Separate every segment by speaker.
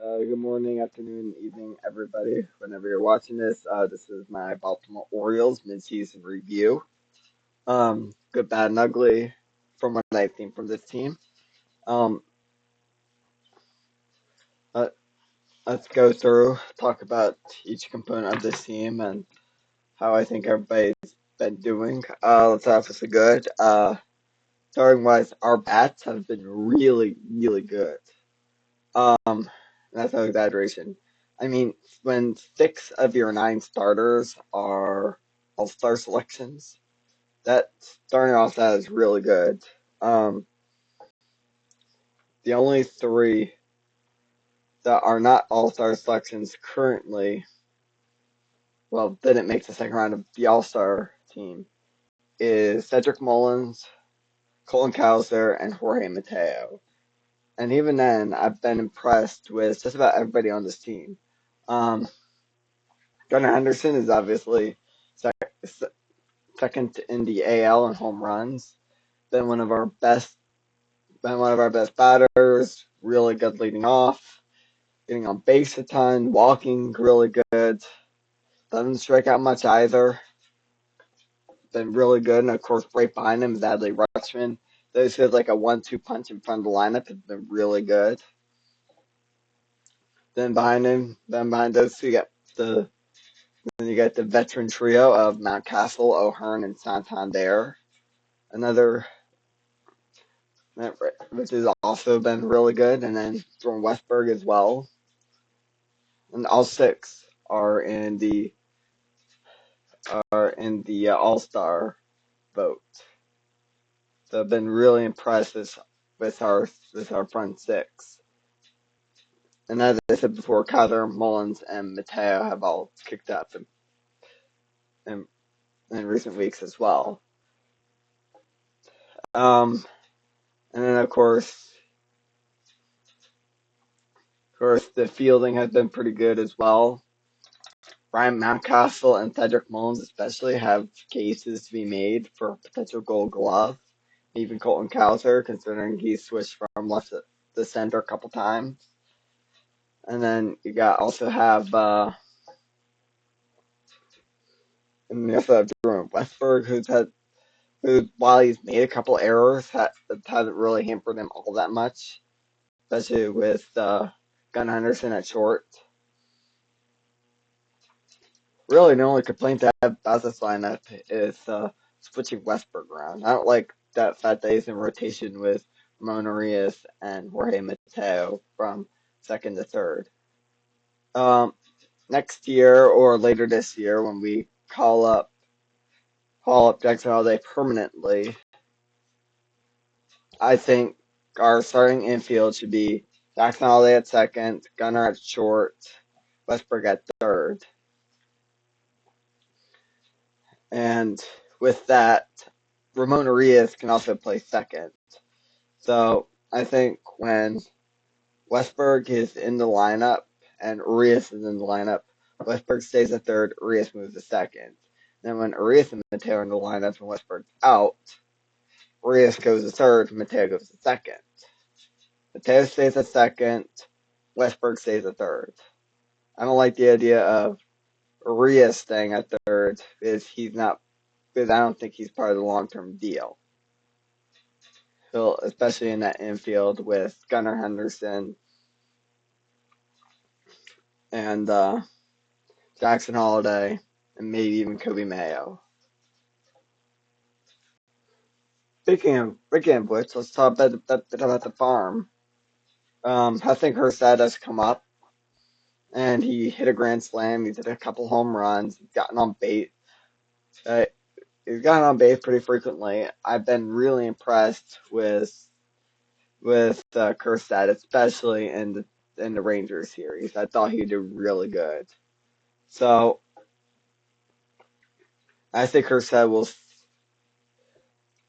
Speaker 1: Good morning, afternoon, evening, everybody. Whenever you're watching this, this is my Baltimore Orioles midseason review. Good, bad, and ugly from what I've seen from this team. Um, uh, let's go through, talk about each component of this team and how I think everybody's been doing. Let's start off with the good. Starting wise, our bats have been really, really good. That's no exaggeration. I mean, when six of your nine starters are all-star selections, that starting off that is really good. Um, the only three that are not all-star selections currently, well, didn't make the second round of the all-star team, is Cedric Mullins, Colin Cowser, and Jorge Mateo. And even then, I've been impressed with just about everybody on this team. Um, Gunnar Henderson is obviously second in the AL in home runs. Been one of our best, been one of our best batters. Really good leading off, getting on base a ton, walking really good. Doesn't strike out much either. Been really good, and of course, right behind him is Adley Rutschman. Those who have like a 1-2 punch in front of the lineup have been really good. Then behind those two, you get the veteran trio of Mountcastle, O'Hearn, and Santander. Another which has also been really good, and then from Westberg as well. And all six are in the All Star vote. So I've been really impressed with our front six. And as I said before, Kyler, Mullins, and Mateo have all kicked up in, in recent weeks as well. Um, and then of course, the fielding has been pretty good as well. Ryan Mountcastle and Cedric Mullins especially have cases to be made for a potential Gold Glove. Even Colton Cowser, considering he switched from left to center a couple times. And then you also have Jerome Westberg, who while he's made a couple errors, hasn't really hampered him all that much, especially with Gunnar Henderson at short. Really, the only complaint I have about this lineup is switching Westberg around. I don't like that fact that he's in rotation with Ramon Arias and Jorge Mateo from second to third. Next year or later this year, when we call up Jackson Holiday permanently, I think our starting infield should be Jackson Holiday at second, Gunnar at short, Westberg at third. And with that, Ramon Arias can also play second. So I think when Westberg is in the lineup and Arias is in the lineup, Westberg stays at third, Arias moves to second. Then when Arias and Mateo are in the lineup and Westberg's out, Arias goes to third, Mateo goes to second. Mateo stays at second, Westberg stays at third. I don't like the idea of Arias staying at third because I don't think he's part of the long-term deal. Especially in that infield with Gunnar Henderson and Jackson Holiday and maybe even Kobe Mayo. Speaking of which, let's talk a bit about the farm. I think Hurstad has come up, and he hit a grand slam. He's hit a couple home runs. He's gotten on base. Uh, he's gotten on base pretty frequently. I've been really impressed with Hurstad, especially in the Rangers series. I thought he did really good. So I think Hurstad will.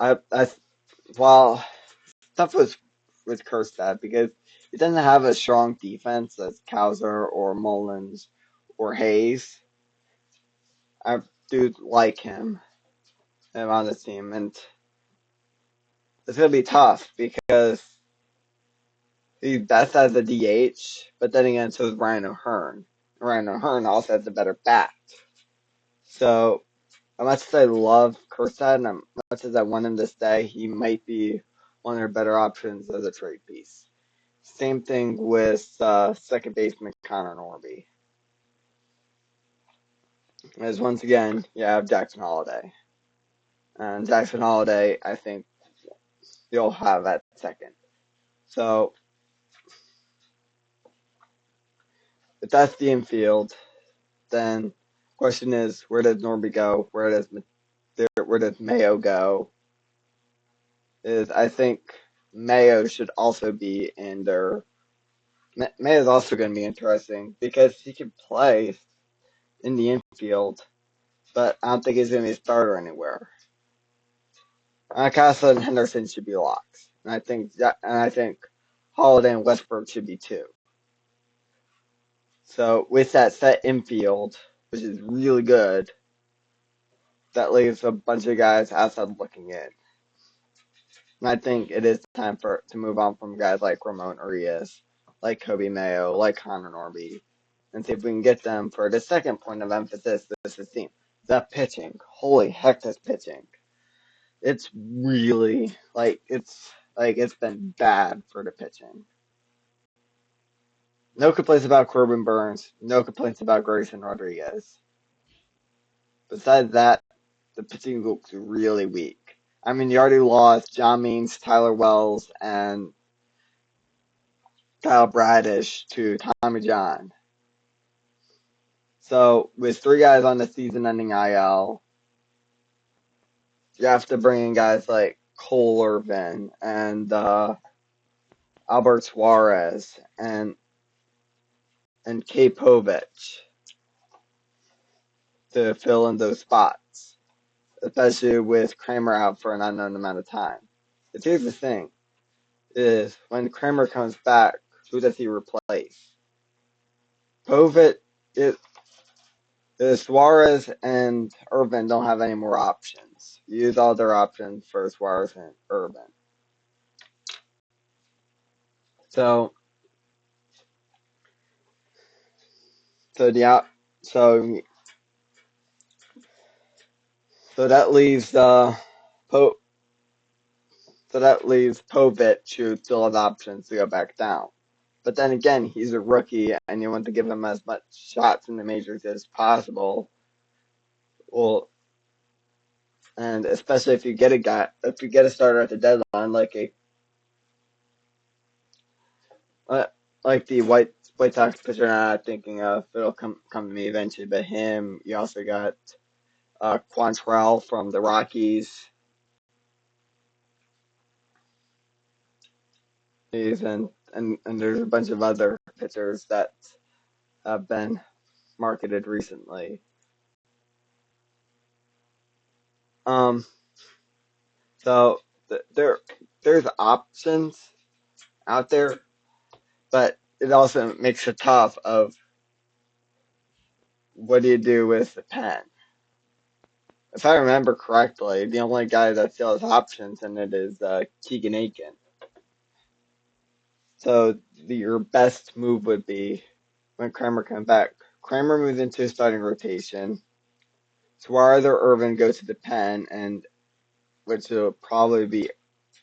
Speaker 1: I Well, tough with Kerstad because he doesn't have a strong defense as Cowser or Mullins or Hayes. I do like him on this team, and it's gonna be tough because He's best as a DH, but then again, so is Ryan O'Hearn. Ryan O'Hearn also has a better bat. So, as much as I love Kerstad, and as much as I want him to stay, he might be one of their better options as a trade piece. Same thing with second baseman Connor Norby. As once again, you have Jackson Holiday. And Jackson Holiday, I think you'll have at second. So, if that's the infield, then the question is, where does Norby go? Where does Mayo go? I think Mayo should also be in there. Mayo is also going to be interesting because he can play in the infield, but I don't think he's going to be a starter anywhere. Casa and Henderson should be locks, and I think Holiday and Westbrook should be too. So with that set infield, which is really good, that leaves a bunch of guys outside looking in. And I think it is time to move on from guys like Ramon Urias, like Kobe Mayo, like Connor Norby, and see if we can get them for the second point of emphasis this is team. That pitching. Holy heck, this pitching. It's really it's been bad for the pitching. No complaints about Corbin Burns, no complaints about Grayson Rodriguez. Besides that, the pitching looks really weak. I mean, you already lost John Means, Tyler Wells, and Kyle Bradish to Tommy John. So with three guys on the season-ending IL, you have to bring in guys like Cole Irvin and Albert Suarez and Kay Povich to fill in those spots, especially with Kramer out for an unknown amount of time. But here's the thing: is when Kramer comes back, who does he replace? Povich Suarez and Irvin don't have any more options. Use all their options for Suarez and Irvin. So so the so so that leaves Po so that leaves Povich who still has options to go back down. But then again, he's a rookie, and you want to give him as much shots in the majors as possible. Well, and especially if you get a starter at the deadline, like the White Sox pitcher I'm thinking of, it'll come to me eventually. But him, you also got Quantrell from the Rockies. And there's a bunch of other pitchers that have been marketed recently. Um, so there's options out there, but it also makes it tough of what do you do with the pen? If I remember correctly, the only guy that still has options in it is Keegan Aiken. So your best move would be when Kramer comes back. Kramer moves into a starting rotation. Suarez or Irvin go to the pen, and which will probably be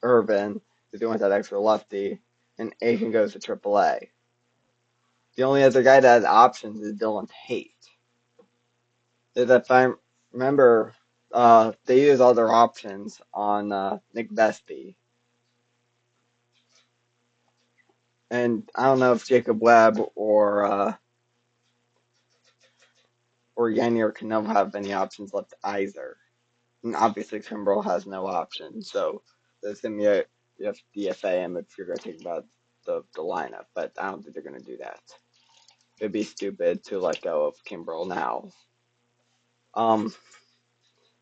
Speaker 1: Irvin, because he wants that extra lefty, and Aiken goes to AAA. The only other guy that has options is Dylan Tate. If I remember, they use all their options on Nick Vespi. And I don't know if Jacob Webb or Yanni or Cano have any options left either. And obviously, Kimbrel has no options, so there's going to be you have to DFA him if you're going to think about the lineup, but I don't think they're going to do that. It'd be stupid to let go of Kimbrel now.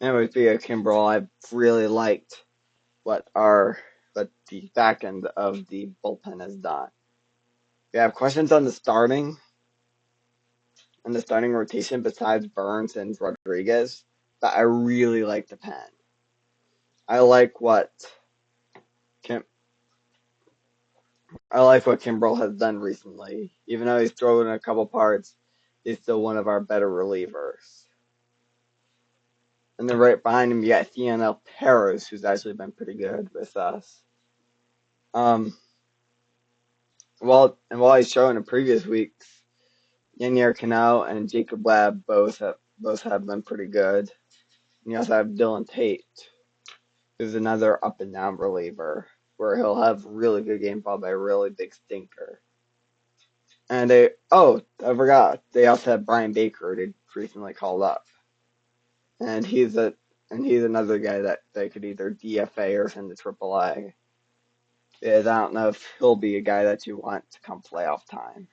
Speaker 1: Anyways, via Kimbrel, I've really liked what the back end of the bullpen has done. We have questions on the starting rotation besides Burns and Rodriguez, but I really like the pen. I like what I like what Kimbrel has done recently. Even though he's thrown in a couple parts, he's still one of our better relievers. And then right behind him, you got Theonel Perez, who's actually been pretty good with us. Um, while he's shown in previous weeks, Yanier Cano and Jacob Webb both have been pretty good. And you also have Dylan Tate, who's another up and down reliever, where he'll have really good game followed by a really big stinker. And I forgot, they also have Brian Baker, who they recently called up, and he's another guy that they could either DFA or send to AAA. Because I don't know if he'll be a guy that you want to come playoff time.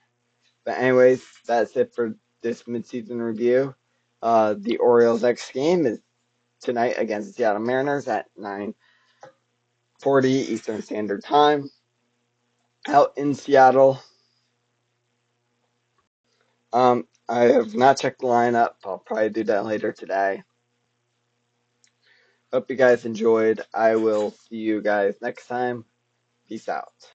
Speaker 1: But anyways, that's it for this midseason review. The Orioles' next game is tonight against the Seattle Mariners at 9:40 Eastern Standard Time out in Seattle. I have not checked the lineup. I'll probably do that later today. Hope you guys enjoyed. I will see you guys next time. Peace out.